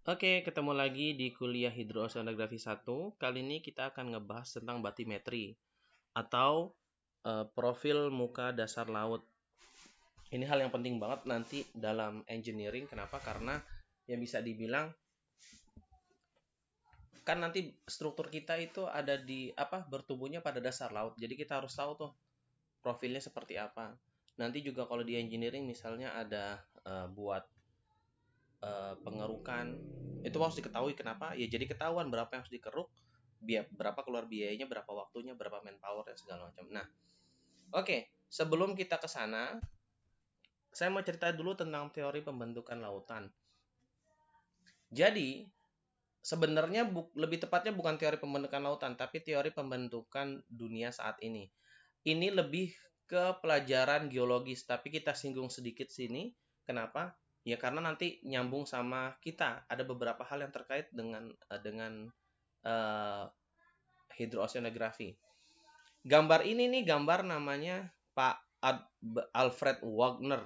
Oke, ketemu lagi di kuliah Hidrooceanografi 1. Kali ini kita akan ngebahas tentang batimetri atau profil muka dasar laut. Ini hal yang penting banget nanti dalam engineering. Kenapa? Karena yang bisa dibilang kan nanti struktur kita itu ada di bertumbuhnya pada dasar laut. Jadi kita harus tahu tuh profilnya seperti apa. Nanti juga kalau di engineering misalnya ada buat pengerukan itu harus diketahui kenapa ya, jadi ketahuan berapa yang harus dikeruk, berapa keluar biayanya, berapa waktunya, berapa manpower dan segala macam. Nah, oke, sebelum kita ke sana saya mau cerita dulu tentang teori pembentukan lautan. Jadi sebenarnya lebih tepatnya bukan teori pembentukan lautan tapi teori pembentukan dunia saat ini lebih ke pelajaran geologis, tapi kita singgung sedikit sini. Kenapa? Ya karena nanti nyambung sama kita. Ada beberapa hal yang terkait dengan uh, hidrooceanografi. Gambar ini nih gambar namanya Pak Alfred Wagner.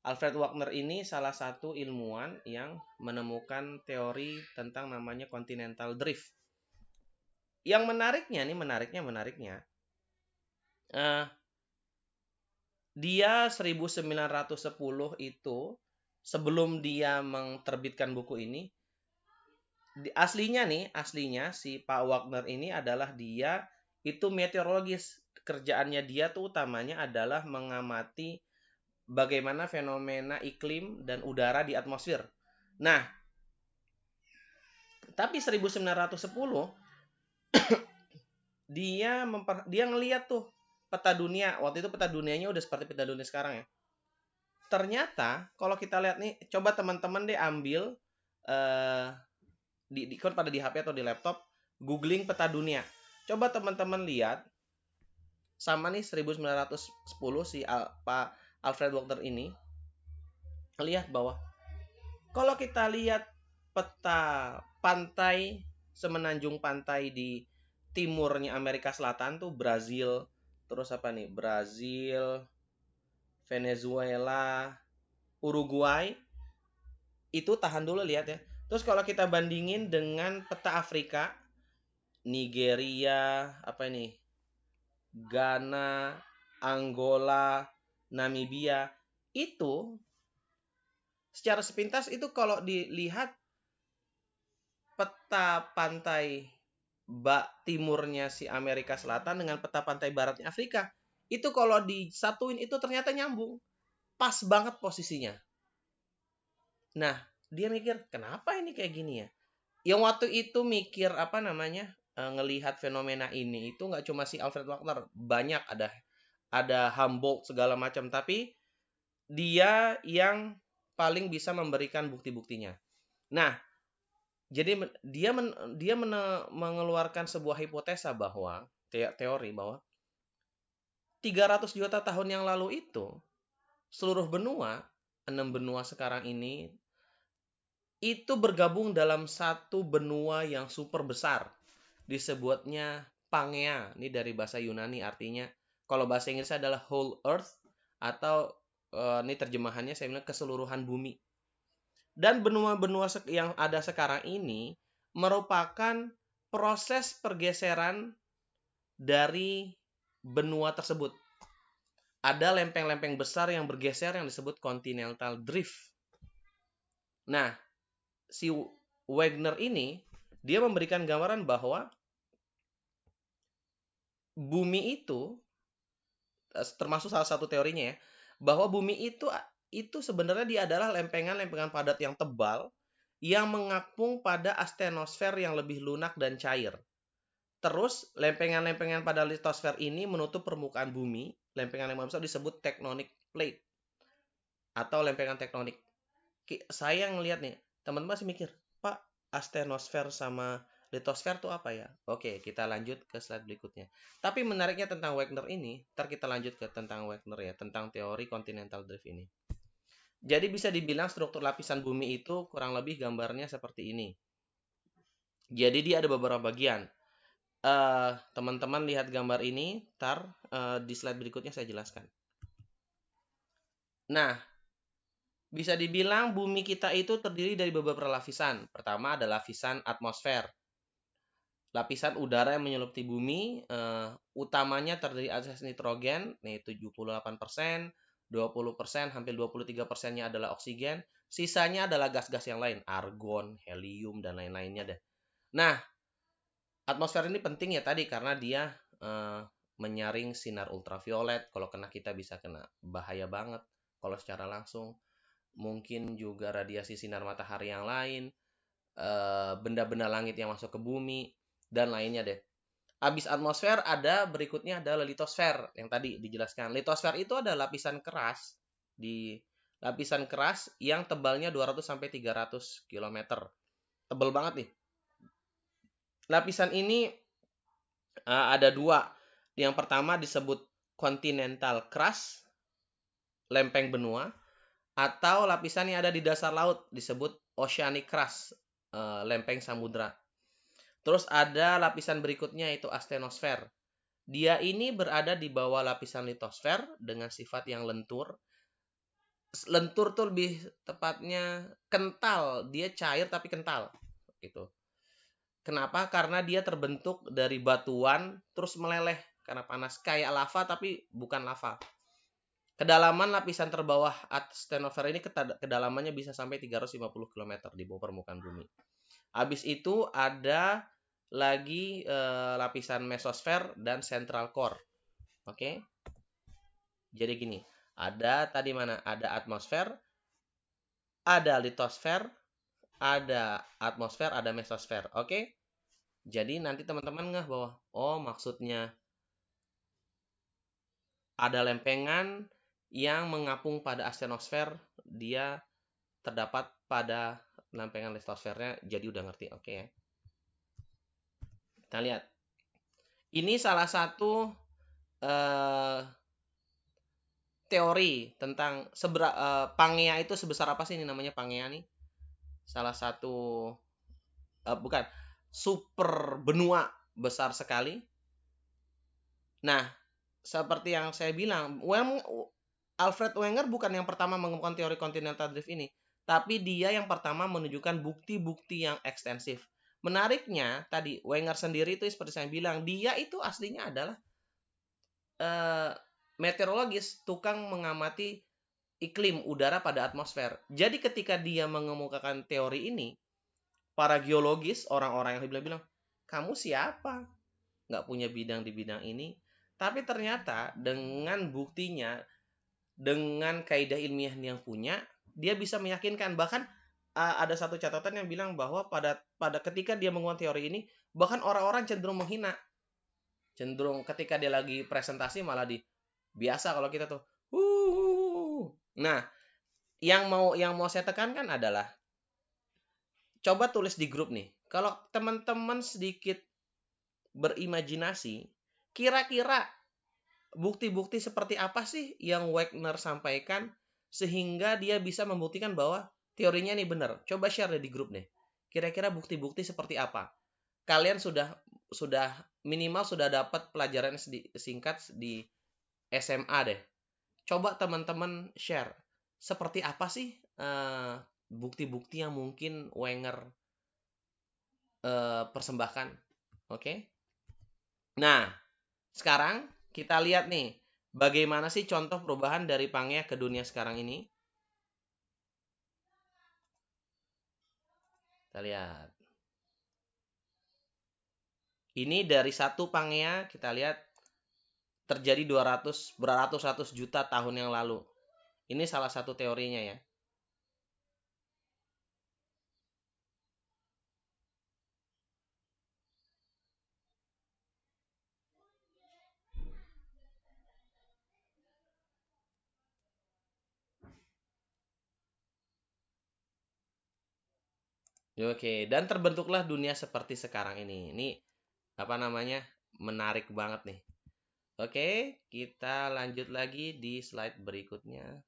Alfred Wagner ini salah satu ilmuwan yang menemukan teori tentang namanya continental drift. Yang menariknya, uh, dia 1910 itu, sebelum dia menerbitkan buku ini, aslinya si Pak Wagner ini adalah dia itu meteorologis. Kerjaannya dia tuh utamanya adalah mengamati bagaimana fenomena iklim dan udara di atmosfer. Nah, tapi 1910 dia ngeliat tuh peta dunia. Waktu itu peta dunianya udah seperti peta dunia sekarang ya. Ternyata kalau kita lihat nih, coba teman-teman deh ambil eh kan pada di HP atau di laptop, googling peta dunia. Coba teman-teman lihat, sama nih 1910 si Pak Alfred Wagner ini lihat bahwa kalau kita lihat peta pantai, semenanjung pantai di timurnya Amerika Selatan tuh Brazil, terus apa nih? Brazil, Venezuela, Uruguay, itu tahan dulu lihat ya. Terus kalau kita bandingin dengan peta Afrika, Nigeria, apa ini? Ghana, Angola, Namibia, itu secara sepintas itu kalau dilihat peta pantai timurnya si Amerika Selatan dengan peta pantai baratnya Afrika, itu kalau disatuin itu ternyata nyambung. Pas banget posisinya. Nah, dia mikir, kenapa ini kayak gini ya? Yang waktu itu mikir ngelihat fenomena ini itu nggak cuma si Alfred Wagner, banyak ada Humboldt segala macam, tapi dia yang paling bisa memberikan bukti-buktinya. Nah, jadi dia mengeluarkan sebuah hipotesa bahwa teori bahwa 300 juta tahun yang lalu itu seluruh benua, 6 benua sekarang ini itu bergabung dalam satu benua yang super besar. Disebutnya Pangea. Ini dari bahasa Yunani, artinya kalau bahasa Inggris adalah whole earth, atau ini terjemahannya saya bilang keseluruhan bumi. Dan benua-benua yang ada sekarang ini merupakan proses pergeseran dari benua tersebut. Ada lempeng-lempeng besar yang bergeser yang disebut continental drift. Nah, si Wagner ini dia memberikan gambaran bahwa bumi itu, termasuk salah satu teorinya ya, bahwa bumi itu sebenarnya dia adalah lempengan-lempengan padat yang tebal yang mengapung pada astenosfer yang lebih lunak dan cair. Terus lempengan-lempengan pada litosfer ini menutup permukaan bumi. Lempengan-lempengan besar disebut tectonic plate atau lempengan tektonik. Saya ngelihat nih, teman-teman masih mikir, Pak, astenosfer sama litosfer itu apa ya? Oke, kita lanjut ke slide berikutnya. Tapi menariknya tentang Wagner ini, ntar kita lanjut ke tentang Wagner ya, tentang teori continental drift ini. Jadi bisa dibilang struktur lapisan bumi itu kurang lebih gambarnya seperti ini. Jadi dia ada beberapa bagian. Teman-teman lihat gambar ini, di slide berikutnya saya jelaskan. Nah, Bisa dibilang bumi kita itu terdiri dari beberapa lapisan. Pertama ada lapisan atmosfer. Lapisan udara yang menyelimuti bumi, utamanya terdiri atas nitrogen, nih 78%, 20%, hampir 23%-nya adalah oksigen. Sisanya adalah gas-gas yang lain, argon, helium, dan lain-lainnya deh. Nah, atmosfer ini penting ya tadi karena dia menyaring sinar ultraviolet. Kalau kena kita bisa kena bahaya banget kalau secara langsung. Mungkin juga radiasi sinar matahari yang lain, benda-benda langit yang masuk ke bumi, dan lainnya deh. Habis atmosfer ada berikutnya ada litosfer yang tadi dijelaskan. Litosfer itu ada lapisan keras yang tebalnya 200 sampai 300 km. Tebal banget nih. Lapisan ini ada dua. Yang pertama disebut continental crust, lempeng benua, atau lapisan yang ada di dasar laut disebut oceanic crust, lempeng samudra. Terus ada lapisan berikutnya yaitu astenosfer. Dia ini berada di bawah lapisan litosfer dengan sifat yang lentur. Lentur tuh lebih tepatnya kental, dia cair tapi kental gitu. Kenapa? Karena dia terbentuk dari batuan terus meleleh karena panas, kayak lava tapi bukan lava. Kedalaman lapisan terbawah astenosfer ini kedalamannya bisa sampai 350 km di bawah permukaan bumi. Habis itu ada lagi lapisan mesosfer dan central core. Oke. Jadi gini, ada tadi mana? Ada atmosfer, ada litosfer, ada atmosfer, ada mesosfer. Oke. Jadi nanti teman-teman ngeh bahwa oh maksudnya ada lempengan yang mengapung pada astenosfer, dia terdapat pada lempengan litosfernya, jadi udah ngerti. Oke ya. Kita lihat. Ini salah satu teori tentang Pangea itu sebesar apa sih, ini namanya Pangea nih. Salah satu bukan super benua besar sekali. Nah, seperti yang saya bilang, Alfred Wenger bukan yang pertama mengembangkan teori continental drift ini, tapi dia yang pertama menunjukkan bukti-bukti yang ekstensif. Menariknya, tadi Wenger sendiri itu seperti saya bilang, dia itu aslinya adalah meteorologis, tukang mengamati iklim udara pada atmosfer. Jadi ketika dia mengemukakan teori ini, para geologis, orang-orang yang bilang, kamu siapa? Nggak punya bidang di bidang ini. Tapi ternyata dengan buktinya, dengan kaidah ilmiah yang punya, dia bisa meyakinkan. Bahkan ada satu catatan yang bilang bahwa pada ketika dia menguat teori ini, bahkan orang-orang cenderung menghina. Cenderung ketika dia lagi presentasi malah biasa kalau kita tuh. Nah, yang mau saya tekankan adalah coba tulis di grup nih. Kalau teman-teman sedikit berimajinasi, kira-kira bukti-bukti seperti apa sih yang Wegner sampaikan sehingga dia bisa membuktikan bahwa teorinya ini benar. Coba share deh di grup nih. Kira-kira bukti-bukti seperti apa? Kalian sudah minimal sudah dapat pelajaran singkat di SMA deh. Coba teman-teman share. Seperti apa sih bukti-bukti yang mungkin Wenger persembahkan? Oke. Nah, sekarang kita lihat nih, bagaimana sih contoh perubahan dari Pangea ke dunia sekarang ini? Kita lihat. Ini dari satu Pangea, kita lihat terjadi beratus-ratus juta tahun yang lalu. Ini salah satu teorinya ya. Oke, dan terbentuklah dunia seperti sekarang ini. Ini apa namanya? Menarik banget nih. Oke, kita lanjut lagi di slide berikutnya.